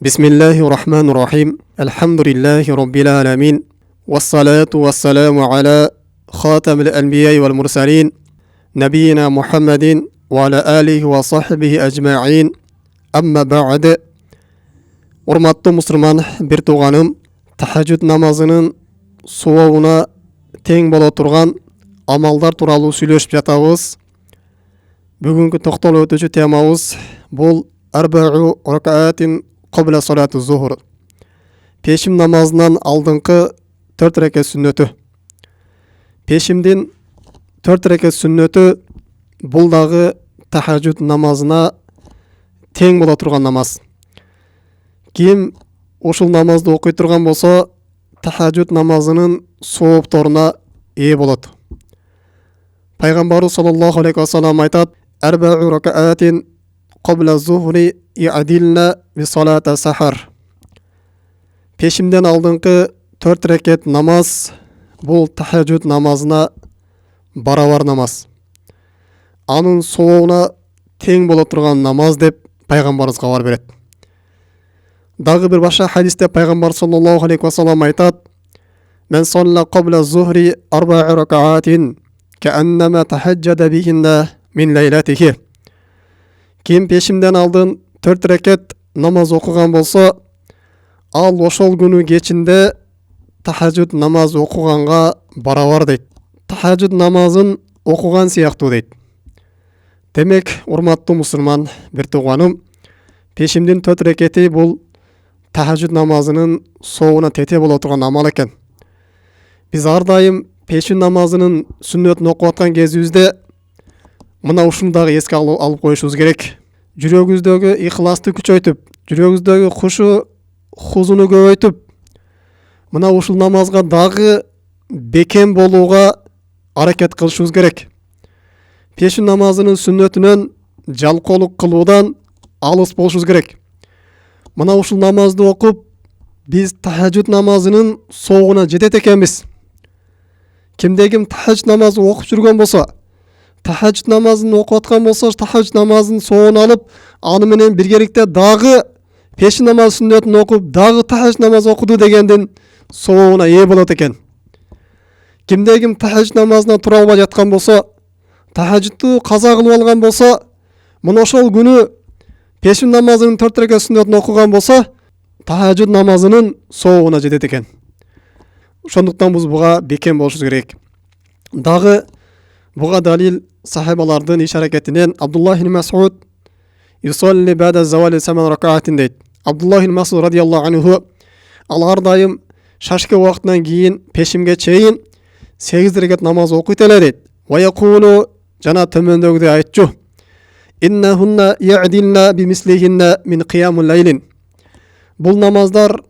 Bismillahirrahmanirrahim. Elhamdülillahi Rabbil alamin. Vessalatu vesselamu ala khatamil enbiya vel mursalin. Nebiyina Muhammedin ve ala alihi ve sahbihi ecma'in. Amma ba'd. Hurmatly musulman bir tuğanım, tahajjud namazının soğuğuna teң bola turgan amallar turалы сүйлөшүп жатабыз. Бүгүнкү токтолуп өтүүчү темабыз бул arba'u rak'atin qabla salati zuhur. Peşim namazından aldыңкы 4 rekat sünnötü. Peşimdin 4 rekat sünnötü bul dagы tahajjud namazına teң bola turgan namaz. Kim ушул намазды окуй турган болсо, tahajjud namazının соопторуна ээ болот. Пайгамбарыбыз саллаллаху алейхи ва саллям айтат: "Arba'u rak'atin qabla zuhri i'adilna bi salati sahar." Peşimden aldыңкы 4 rekat namaz bul tahajjud namazına barabar namaz. Anın soğuğuna teң bola turgan namaz деп пайгамбарыбыз кабар берет. Дагы бир башка хадисте пайгамбар саллаллаху алейхи ва саллям айтат: "Мен салла qabla zuhri 4 rak'atin ka'annama tahajjada bihinna min laylatihi." Kim peşimden aldığın 4 rekat namaz okugan bolsa, al ошол күнү кечинде tahajjud namaz okuганга барабар дейт. Tahajjud namazын окуган сыяктуу дейт. Демек, урматтуу мусулман бир тууганым, peşimдин 4 rekati бул tahajjud namazынын соогуна тете боло турган амал экен. Биз ар дайым peşin namazının сүннөтүн окуп аткан кезибизде мына ушуну дагы эске алып коюшубуз керек. Жүрөгүбүздөгү ихласты күчөйтүп, жүрөгүбүздөгү хушу хузуну көбөйтүп, мына ушул намазга дагы бекем болууга аракет кылышыбыз керек. Peşin намазынын сүннөтүнөн жалкоолук кылуудан алыс болушубуз керек. Мына ушул намазды окуп, биз tahajjud намазынын соогуна жетет экенбиз. Кимде ким tahajjud намазы окуп жүргөн болсо, tahajjud намазын окуп аткан болсо, tahajjud намазын соогун алып, аны менен биргеликте дагы peşin намаз сүннөтүн окуп, дагы tahajjud намаз окуду дегендин соогуна ээ болот экен. Кимде ким tahajjud намазына тура албай жаткан болсо, tahajjudду каза кылып алган болсо, мына ошол күнү peşin намазынын 4 rekat сүннөтүн окуган болсо, tahajjud намазынын соогуна жетет экен. Ошондуктан биз буга бекем болушубуз керек. Дагы буга далил сахабалардын иш аракетинен Абдуллах ибн Мас'уд yusalli ba'da zawali 8 rak'atin дейт. Абдуллах ибн Мас'уд радияллаху анху ал ар дайым шашке убактынан кийин пешимге чейин 8 rekat намаз окуйт эле дейт. Ва якулу жана төмөндөгүдөй айтчу: "Иннахунна ya'dilna bimislihunna min qiyamul laylin." Бул намаздар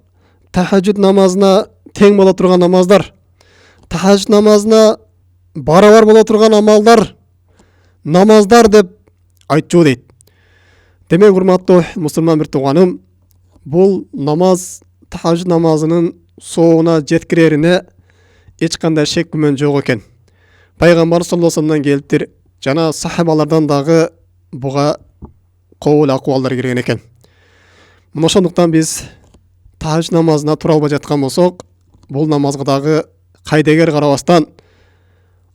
tahajjud намазына тең бола турган намаздар. Tahajjud намазына барабар бола турган амалдар, намаздар деп айтчу дейт. Демек, урматтуу мусулман бир тууганым, бул намаз tahajjud намазынын соогуна жеткирерине эч кандай шек күмөн жок экен. Пайгамбар саллаллаху алейхи ва салламдан келиптир, жана сахабалардан дагы буга кобул акыбалдар кирген экен. Мына ошондуктан биз tahajjud намазына тура албай жаткан болсок, бул намазга дагы кайдегер карабастан,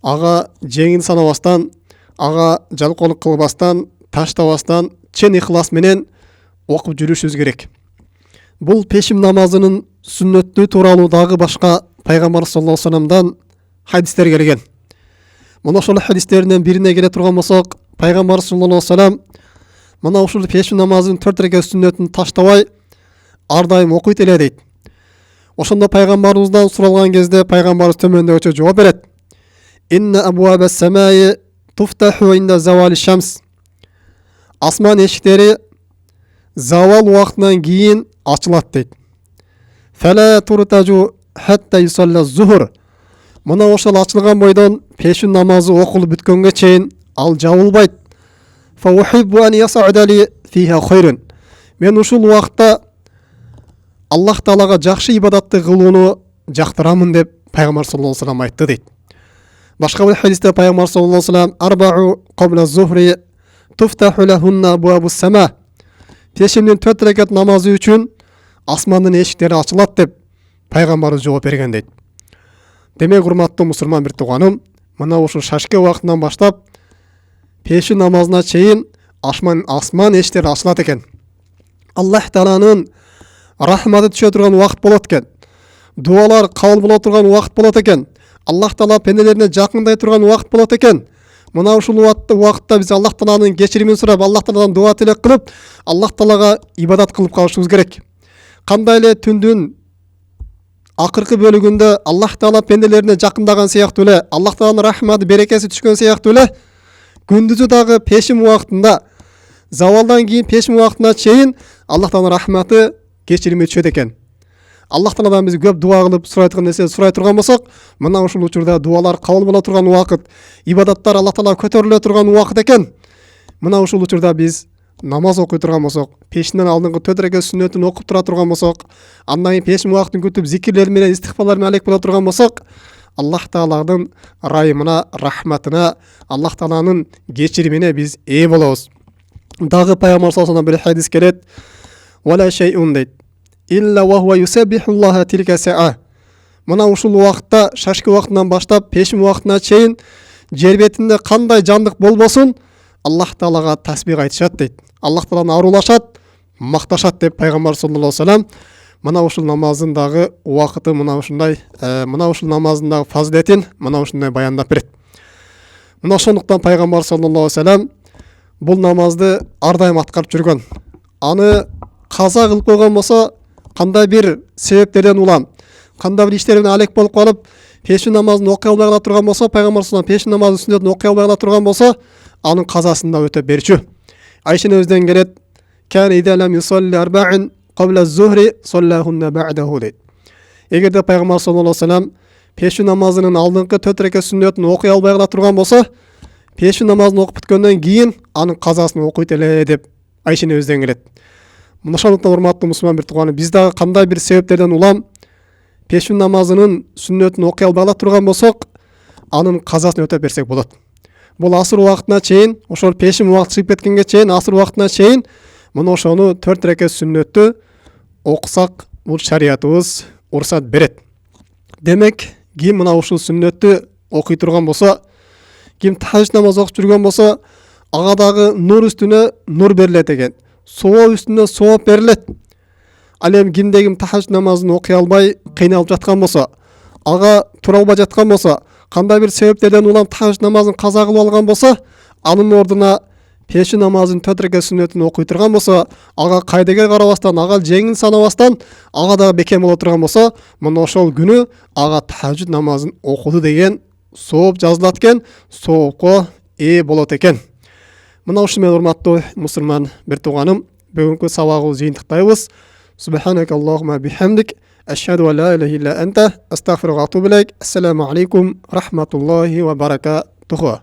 ага жеңил санабастан, ага жалкоолук кылбастан, таштабастан, чын ихлас менен окуп жүрүшүбүз керек. Бул peşim намазынын сүннөтү тууралуу дагы башка пайгамбар саллаллаху алейхи ва салламдан хадистер келген. Мына ошол хадистерден бирине келе турган болсок, пайгамбар саллаллаху алейхи ва саллям мына ушул peşim намазынын 4 rekat сүннөтүн таштабай ар дайым окуйт эле дейт. Ошондо пайгамбарыбыздан суралган кезде пайгамбарыбыз төмөндөгүчө жооп берет: "Инна абуабас самаи туфтаху инда завали шамс." Асман эшиктери завал убактынан кийин ачылат дейт. "Фала туртажу хатта юсалла зухр." Мына ошол ачылган бойдон peşin намазы окулуп бүткөнгө чейин ал жабылбайт. "Фа ухиббу ан яс'уда ли фиха хайрун." Мен ушул убакта Аллах Таалага жакшы ибадатты кылууну жактырамын деп пайгамбар саллаллаху алейхи ва саллям айтты дейт. Башка бир хадисте пайгамбар саллаллаху алейхи ва саллям: "Арбa'u qabla zuhri tuftahu lahunna abwabus sama." Peşimden 4 rekat namazı üçün асмандын эшиктери ачылат деп пайгамбарыбыз жооп берген дейт. Демек, урматтуу мусулман бир тууганым, мына ушул шашке убактынан баштап пешин намазына чейин асман эшиктери ачылат экен. Аллах Тааланын рахматы түшө турган убакыт болот экен. Дуалар кабыл боло турган убакыт болот экен. Аллах Таала пенделерине жакындай турган убакыт болот экен. Мына ушул убакытта биз Аллах Тааланын кечиримин сурап, Аллах Тааладан дуа тилек кылып, Аллах Таалага ибадат кылып калышыбыз керек. Кандай эле түндүн акыркы бөлүгүндө Аллах Таала пенделерине жакындаган сыяктуу эле, Аллах Тааланын рахматы, берекеси түшкөн сыяктуу эле, күндүзү дагы пешим убактында, завалдан кийин пешим убактына чейин Аллах Тааланын рахматы, кечирими түшөт экен. Аллах Тааладан биз көп дуа кылып сурай турган нерсе сурай турган болсок, мына ушул учурда дуалар кабыл боло турган убакыт, ибадаттар Аллах Таала көтөрүлө турган убакыт экен. Мына ушул учурда биз намаз окуй турган болсок, пешинден алдыңкы 4 рекет сүннөтүн окуп тура турган болсок, андан кийин пешим убактын күтүп зикирлер менен истигфарлар менен алек боло турган болсок, Аллах Тааланын райымына, рахматына, Аллах Тааланын кечиримине биз ээ болобуз. Дагы пайгамбар саллаллаху алейхи ва саллям бир хадис келет. Вала шайун дейт. Илла ва хуа юсаббихуллаха тилка саа. Мына ушул убакытта, шашки убактынан баштап пешим убактына чейин жер бетинде кандай жандык болбосун, Аллах Таалага тасбих айтышат дейт. Аллах Тааланы арулашат, макташат деп пайгамбар саллаллаху алейхи ва саллям мына ушул намаздын дагы убакыты мына ушундай, мына ушул намаздын дагы фазилетин мына ушундай баяндап берет. Мына ошондуктан пайгамбар саллаллаху алейхи ва саллям бул намазды ар дайым аткарып жүргөн. Аны каза кылып койгон болсо, кандай бир себептерден улам, кандай бир иштерден алек болуп калып, пешин намазын окуй албай кала турган болсо, пайгамбар саллаллаху алейхи ва саллям пешин намазын сүннөтүн окуй албай кала турган болсо, анын казасын да өтөп берчү. Айша энебизден келет, кан ида лам юсалли арба'ин qabla az-zuhri sallahunna ba'dahu дейт. Эгерде пайгамбар саллаллаху алейхи ва саллям пешин намазынын алдыңкы 4 рекет сүннөтүн окуй албай кала турган болсо, пешин намазын окуп бүткөндөн кийин анын казасын окуйт эле деп Айша энебизден келет. Мына ошондуктан урматтуу мусулман бир тууганым, биз дагы кандай бир себептерден улам пешин намазынын сүннөтүн окуй албай кала турган болсок, анын казасын өтөп берсек болот. Бул асыр убактына чейин, ошол пешин убакыты чыгып кеткенге чейин, асыр убактына чейин мына ошону 4 рекет сүннөттү окусак, бул шариятыбыз уруксат берет. Демек, ким мына ушул сүннөттү окуй турган болсо, ким тахажжуд намаз окуп жүргөн болсо, ага дагы нур үстүнө нур берилет экен. Сооп үстүнө сооп берилет. Ал эми кимде ким тахажжуд намазын окуй албай кыйналып жаткан болсо, ага тура албай жаткан болсо, кандай бир себептерден улам тахажжуд намазын каза кылып алган болсо, анын ордуна пешин намазын 4 рекет сүннөтүн окуй турган болсо, ага кайдыгер карабастан, ага жеңил санабастан, ага дагы бекем боло турган болсо, мына ошол күнү ага тахажжуд намазын окуду деген сооп жазылат экен, соопко ээ болот экен. Мына ушул менен урматтуу мусулман бир тууганым, бүгүнкү сабагыбызды жыйынтыктайбыз. Субханак Аллахумма бихамдик, ашхаду ан ла илаха илля анта, астагфирука ва атубу илейк. Ассаламу алейкум рахматуллахи ва баракатуху.